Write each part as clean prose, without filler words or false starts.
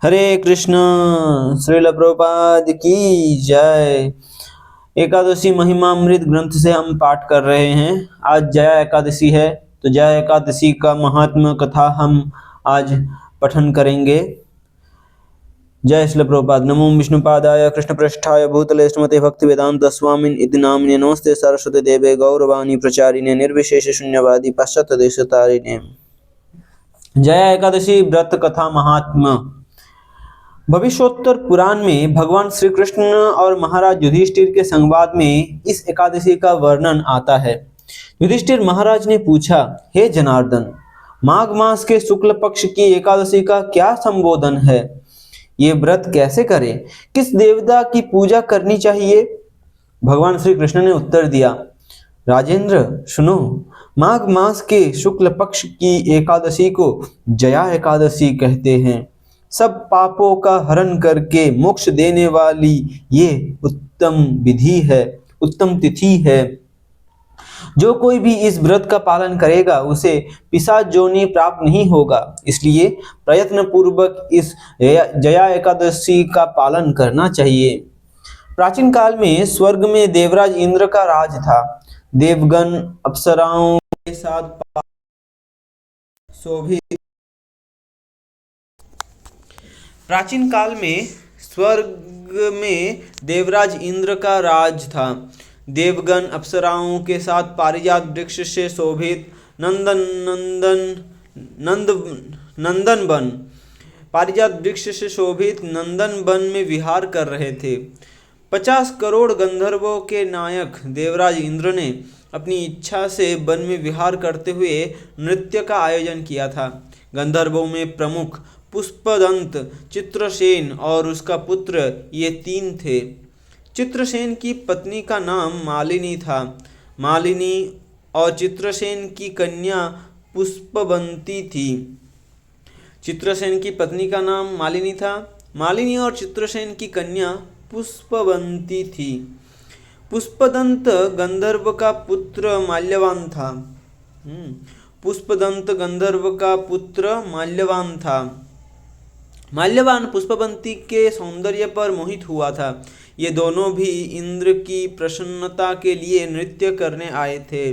हरे कृष्ण। श्रील प्रभुपाद की जय। एकादशी महिमामृत ग्रंथ से हम पाठ कर रहे हैं। आज जया एकादशी है, तो जया एकादशी का महात्म्य कथा हम आज पठन करेंगे। जय श्रील प्रभुपाद। नमो विष्णुपादाय कृष्णप्रेष्ठाय भूतले श्रीमते भक्तिवेदांत स्वामिन इति नामिने नमस्ते सरस्वती देवे गौरवाणी प्रचारिणे निर्विशेष शून्यवादी पाश्चात्य देशतारिणे। जया एकादशी व्रत कथा महात्म्य। भविष्योत्तर पुराण में भगवान श्री कृष्ण और महाराज युधिष्ठिर के संवाद में इस एकादशी का वर्णन आता है। युधिष्ठिर महाराज ने पूछा, हे जनार्दन, माघ मास के शुक्ल पक्ष की एकादशी का क्या संबोधन है? ये व्रत कैसे करें? किस देवता की पूजा करनी चाहिए? भगवान श्री कृष्ण ने उत्तर दिया, राजेंद्र सुनो, माघ मास के शुक्ल पक्ष की एकादशी को जया एकादशी कहते हैं। सब पापों का हरण करके मोक्ष देने वाली ये उत्तम विधि है, उत्तम तिथि है। जो कोई भी इस व्रत का पालन करेगा उसे पिशाच योनि प्राप्त नहीं होगा। इसलिए प्रयत्न पूर्वक इस जया एकादशी का पालन करना चाहिए। प्राचीन काल में स्वर्ग में देवराज इंद्र का राज था। देवगण अप्सराओं के साथ शोभित प्राचीन काल में स्वर्ग में देवराज इंद्र का राज था। देवगण अप्सराओं के साथ पारिजात वृक्ष से शोभित नंदन वन पारिजात वृक्ष से शोभित नंदन वन में विहार कर रहे थे। 50 करोड़ गंधर्वों के नायक देवराज इंद्र ने अपनी इच्छा से वन में विहार करते हुए नृत्य का आयोजन किया था। गंधर्वों में प्रमुख पुष्पदंत, चित्रसेन और उसका पुत्र ये 3 थे। चित्रसेन की पत्नी का नाम मालिनी था। मालिनी और चित्रसेन की कन्या पुष्पवंती थी। चित्रसेन की पत्नी का नाम मालिनी था। मालिनी और चित्रसेन की कन्या पुष्पवंती थी। पुष्पदंत गंधर्व का पुत्र माल्यवान था। पुष्पदंत गंधर्व का पुत्र माल्यवान था। माल्यवान पुष्पवंती के सौंदर्य पर मोहित हुआ था। ये दोनों भी इंद्र की प्रसन्नता के लिए नृत्य करने आए थे।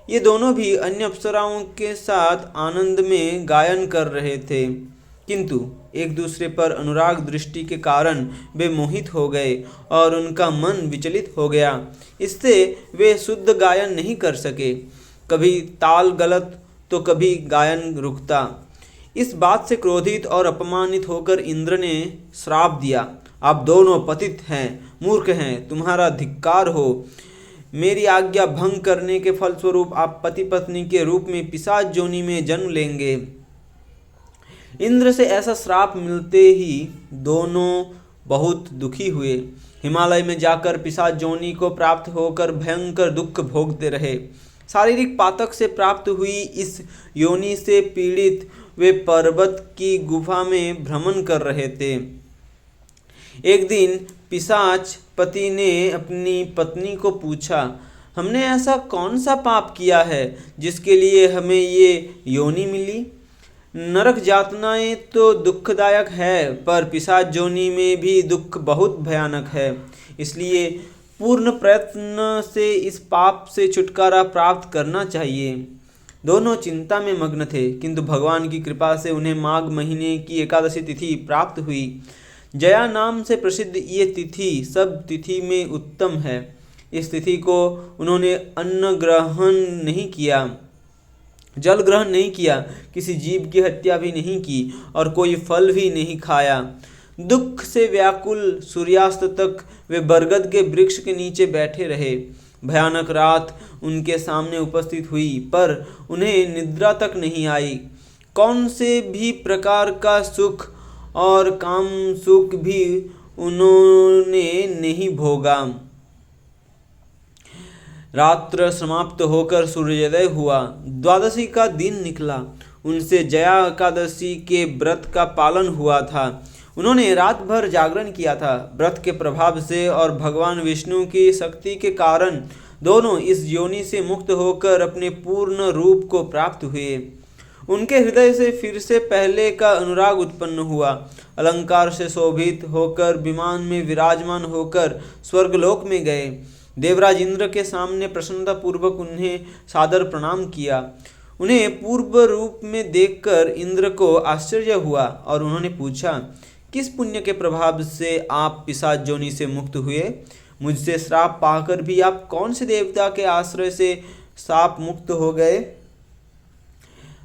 ये दोनों भी अन्य अप्सराओं के साथ आनंद में गायन कर रहे थे, किंतु एक दूसरे पर अनुराग दृष्टि के कारण वे मोहित हो गए और उनका मन विचलित हो गया। इससे वे शुद्ध गायन नहीं कर सके। कभी ताल गलत तो कभी गायन रुकता। इस बात से क्रोधित और अपमानित होकर इंद्र ने श्राप दिया, आप दोनों पतित हैं, मूर्ख हैं, तुम्हारा धिक्कार हो। मेरी आज्ञा भंग करने के फलस्वरूप आप पति पत्नी के रूप में पिशाच योनि में जन्म लेंगे। इंद्र से ऐसा श्राप मिलते ही दोनों बहुत दुखी हुए। हिमालय में जाकर पिशाच योनि को प्राप्त होकर भयंकर दुख भोगते रहे। शारीरिक पातक से प्राप्त हुई इस योनि से पीड़ित वे पर्वत की गुफा में भ्रमण कर रहे थे। एक दिन पिशाच पति ने अपनी पत्नी को पूछा, हमने ऐसा कौन सा पाप किया है जिसके लिए हमें ये योनि मिली? नरक यातनाएं तो दुखदायक है, पर पिशाच योनि में भी दुख बहुत भयानक है। इसलिए पूर्ण प्रयत्न से इस पाप से छुटकारा प्राप्त करना चाहिए। दोनों चिंता में मग्न थे, किंतु भगवान की कृपा से उन्हें माघ महीने की एकादशी तिथि प्राप्त हुई। जया नाम से प्रसिद्ध ये तिथि सब तिथि में उत्तम है। इस तिथि को उन्होंने अन्न ग्रहण नहीं किया, जल ग्रहण नहीं किया, किसी जीव की हत्या भी नहीं की और कोई फल भी नहीं खाया। दुख से व्याकुल सूर्यास्त तक वे बरगद के वृक्ष के नीचे बैठे रहे। भयानक रात उनके सामने उपस्थित हुई, पर उन्हें निद्रा तक नहीं आई। कौन से भी प्रकार का सुख और काम सुख भी उन्होंने नहीं भोगा। रात्र समाप्त होकर सूर्योदय हुआ। द्वादशी का दिन निकला। उनसे जया एकादशी के व्रत का पालन हुआ था। उन्होंने रात भर जागरण किया था। व्रत के प्रभाव से और भगवान विष्णु की शक्ति के कारण दोनों इस योनि से मुक्त होकर अपने पूर्ण रूप को प्राप्त हुए। उनके हृदय से फिर से पहले का अनुराग उत्पन्न हुआ। अलंकार से शोभित होकर विमान में विराजमान होकर स्वर्गलोक में गए। देवराज इंद्र के सामने प्रसन्नता पूर्वक उन्हें सादर प्रणाम किया। उन्हें पूर्व रूप में देखकर इंद्र को आश्चर्य हुआ और उन्होंने पूछा, किस पुण्य के प्रभाव से आप पिशाच योनि से मुक्त हुए? मुझसे श्राप पाकर भी आप कौन से देवता के आश्रय से शाप मुक्त हो गए?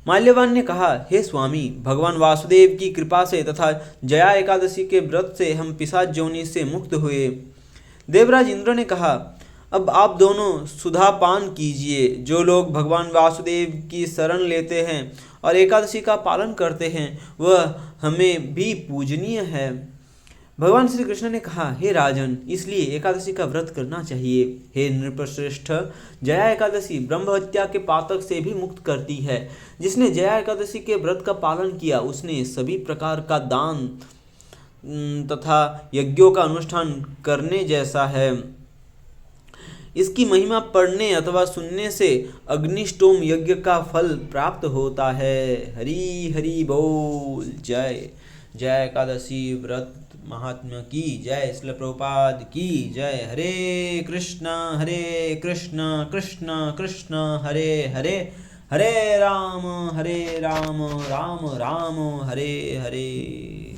माल्यवान ने कहा, हे स्वामी, भगवान वासुदेव की कृपा से तथा जया एकादशी के व्रत से हम पिशाच योनि से मुक्त हुए। देवराज इंद्र ने कहा, अब आप दोनों सुधा पान कीजिए। जो लोग भगवान वासुदेव की शरण लेते हैं और एकादशी का पालन करते हैं वह हमें भी पूजनीय है। भगवान श्री कृष्ण ने कहा, हे राजन, इसलिए एकादशी का व्रत करना चाहिए। हे नृपश्रेष्ठ, जया एकादशी ब्रह्म हत्या के पातक से भी मुक्त करती है। जिसने जया एकादशी के व्रत का पालन किया उसने सभी प्रकार का दान तथा यज्ञों का अनुष्ठान करने जैसा है। इसकी महिमा पढ़ने अथवा सुनने से अग्निष्टोम यज्ञ का फल प्राप्त होता है। हरि हरि बोल। जय जय एकादशी व्रत महात्मा की जय। श्रील प्रभुपाद की जय। हरे कृष्ण कृष्ण कृष्ण हरे हरे, हरे राम राम राम हरे हरे।